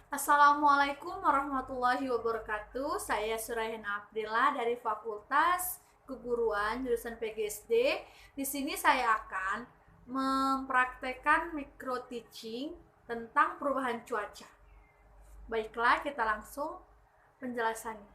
Assalamualaikum warahmatullahi wabarakatuh. Saya Surahina Aprila dari Fakultas Keguruan jurusan PGSD. Di sini saya akan mempraktekkan micro teaching tentang perubahan cuaca. Baiklah, kita langsung penjelasannya.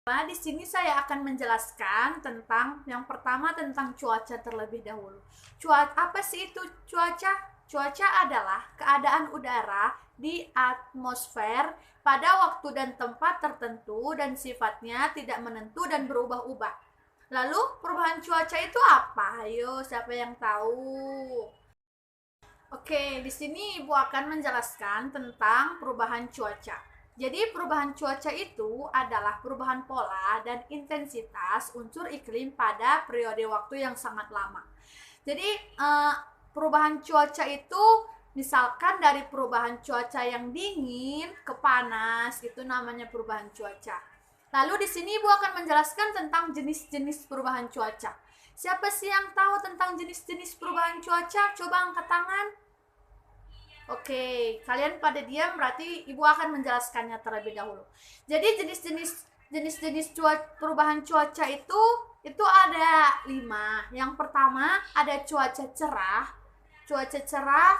Nah, di sini saya akan menjelaskan tentang yang pertama tentang cuaca terlebih dahulu. Apa sih itu cuaca? Cuaca adalah keadaan udara di atmosfer pada waktu dan tempat tertentu dan sifatnya tidak menentu dan berubah-ubah. Lalu perubahan cuaca itu apa? Ayo, siapa yang tahu? Oke, di sini Ibu akan menjelaskan tentang perubahan cuaca. Jadi perubahan cuaca itu adalah perubahan pola dan intensitas unsur iklim pada periode waktu yang sangat lama. Jadi perubahan cuaca itu misalkan dari perubahan cuaca yang dingin ke panas, itu namanya perubahan cuaca. Lalu di sini Ibu akan menjelaskan tentang jenis-jenis perubahan cuaca. Siapa sih yang tahu tentang jenis-jenis perubahan cuaca? Coba angkat tangan. Oke, kalian pada diam, berarti Ibu akan menjelaskannya terlebih dahulu. Jadi jenis-jenis perubahan cuaca itu ada 5. Yang pertama ada cuaca cerah,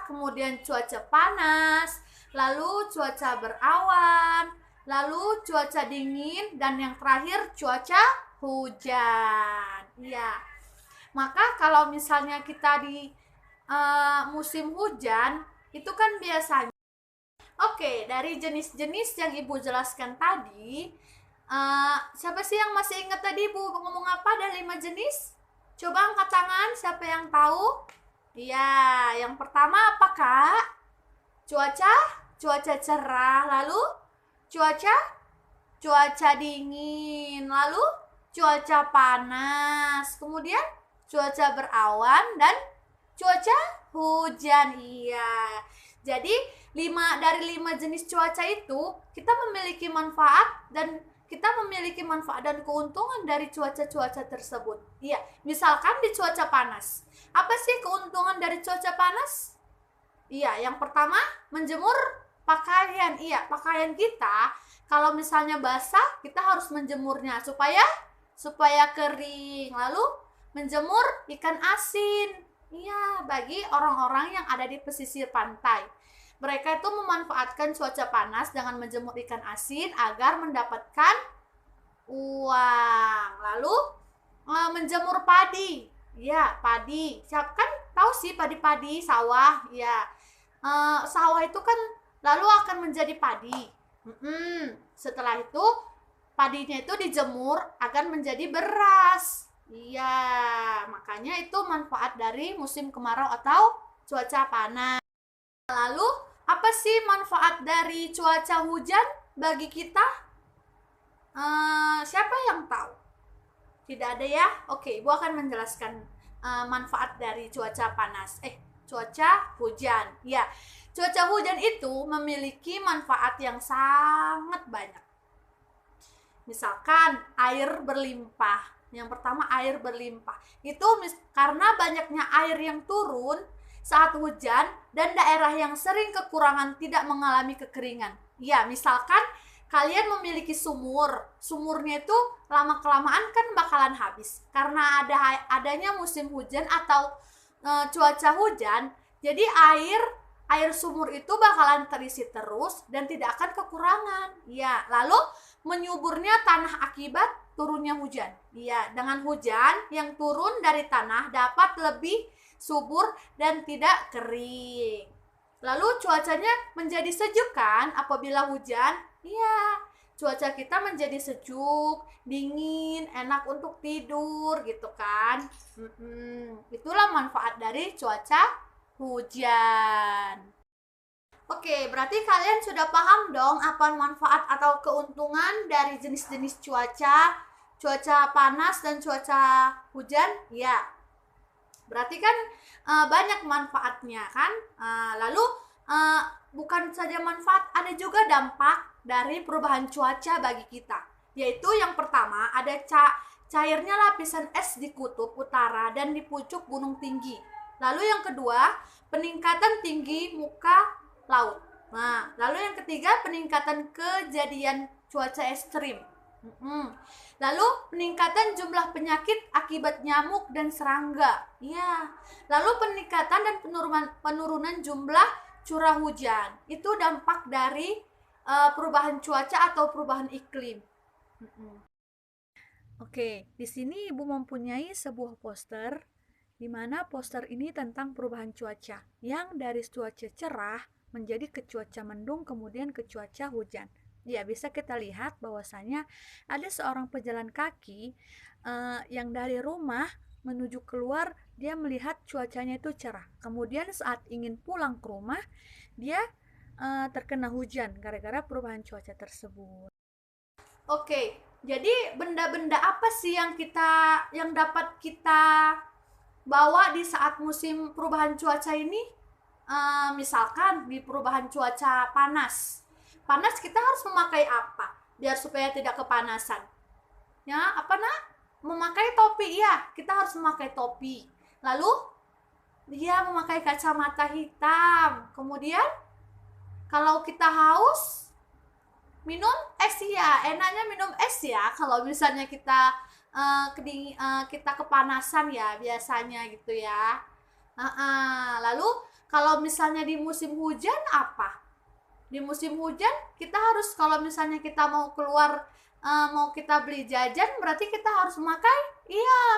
kemudian cuaca panas, lalu cuaca berawan, lalu cuaca dingin, dan yang terakhir cuaca hujan. Iya. Maka kalau misalnya kita di musim hujan, itu kan biasanya. Oke, dari jenis-jenis yang Ibu jelaskan tadi, siapa sih yang masih ingat tadi Ibu ngomong apa? Ada 5 jenis? Coba angkat tangan, siapa yang tahu? Iya, yang pertama apa, Kak? Cuaca cerah, lalu cuaca dingin, lalu cuaca panas, kemudian cuaca berawan, dan cuaca hujan. Iya. Jadi dari 5 jenis cuaca itu kita memiliki manfaat dan keuntungan dari cuaca-cuaca tersebut. Iya, misalkan di cuaca panas. Apa sih keuntungan dari cuaca panas? Iya, yang pertama menjemur pakaian. Iya, pakaian kita kalau misalnya basah, kita harus menjemurnya supaya kering. Lalu menjemur ikan asin. Iya, bagi orang-orang yang ada di pesisir pantai. Mereka itu memanfaatkan cuaca panas dengan menjemur ikan asin agar mendapatkan uang. Lalu menjemur padi. Ya, padi. Siapa kan tahu sih padi-padi sawah. Ya, sawah itu kan lalu akan menjadi padi. Setelah itu padinya itu dijemur akan menjadi beras. Iya, makanya itu manfaat dari musim kemarau atau cuaca panas. Lalu, apa sih manfaat dari cuaca hujan bagi kita? Siapa yang tahu? Tidak ada ya? Oke, Ibu akan menjelaskan manfaat dari cuaca hujan. Ya, cuaca hujan itu memiliki manfaat yang sangat banyak. Misalkan air berlimpah. Yang pertama air berlimpah. Itu karena banyaknya air yang turun saat hujan dan daerah yang sering kekurangan tidak mengalami kekeringan. Ya, misalkan kalian memiliki sumurnya itu lama-kelamaan kan bakalan habis. Karena adanya musim hujan atau cuaca hujan, jadi air sumur itu bakalan terisi terus dan tidak akan kekurangan. Ya, lalu menyuburnya tanah akibat turunnya hujan. Ya, dengan hujan yang turun dari tanah dapat lebih subur dan tidak kering. Lalu cuacanya menjadi sejuk kan apabila hujan? Iya, cuaca kita menjadi sejuk, dingin, enak untuk tidur gitu kan. Itulah manfaat dari cuaca hujan. Oke, berarti kalian sudah paham dong apa manfaat atau keuntungan dari jenis-jenis cuaca panas dan cuaca hujan? Ya, berarti kan banyak manfaatnya kan. Lalu bukan saja manfaat, ada juga dampak dari perubahan cuaca bagi kita. Yaitu yang pertama ada cairnya lapisan es di kutub utara dan di pucuk gunung tinggi. Lalu yang kedua, peningkatan tinggi muka laut. Nah, lalu yang ketiga peningkatan kejadian cuaca ekstrim. Lalu peningkatan jumlah penyakit akibat nyamuk dan serangga. Ya. Lalu peningkatan dan penurunan jumlah curah hujan. Itu dampak dari perubahan cuaca atau perubahan iklim. Oke, di sini Ibu mempunyai sebuah poster di mana poster ini tentang perubahan cuaca yang dari cuaca cerah menjadi ke cuaca mendung kemudian ke cuaca hujan. Ya, bisa kita lihat bahwasanya ada seorang pejalan kaki yang dari rumah menuju keluar, dia melihat cuacanya itu cerah. Kemudian saat ingin pulang ke rumah, dia terkena hujan gara-gara perubahan cuaca tersebut. Oke, jadi benda-benda apa sih yang dapat kita bawa di saat musim perubahan cuaca ini? Misalkan di perubahan cuaca panas. Panas kita harus memakai apa? Biar supaya tidak kepanasan. Ya, apa nak? Memakai topi ya, kita harus memakai topi. Lalu dia memakai kacamata hitam. Kemudian kalau kita haus, minum es ya, enaknya minum es ya. Kalau misalnya kita kepanasan ya biasanya gitu ya. Lalu kalau misalnya di musim hujan apa? Di musim hujan kita harus kalau misalnya kita mau keluar mau kita beli jajan berarti kita harus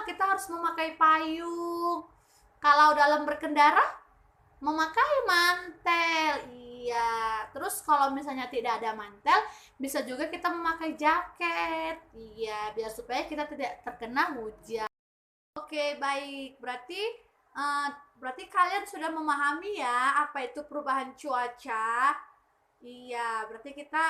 kita harus memakai payung. Kalau dalam berkendara memakai mantel. Iya. Terus kalau misalnya tidak ada mantel, bisa juga kita memakai jaket. Iya, biar supaya kita tidak terkena hujan. Oke, baik. Berarti kalian sudah memahami ya apa itu perubahan cuaca. Iya, berarti kita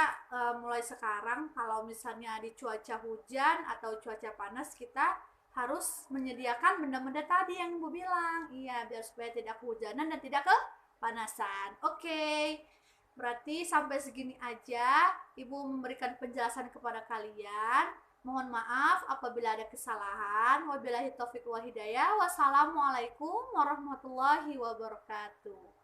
mulai sekarang kalau misalnya di cuaca hujan atau cuaca panas kita harus menyediakan benda-benda tadi yang Ibu bilang. Iya, biar supaya tidak kehujanan dan tidak kepanasan. Oke. Berarti sampai segini aja Ibu memberikan penjelasan kepada kalian. Mohon maaf apabila ada kesalahan. Wabillahi taufiq wal hidayah. Wassalamualaikum warahmatullahi wabarakatuh.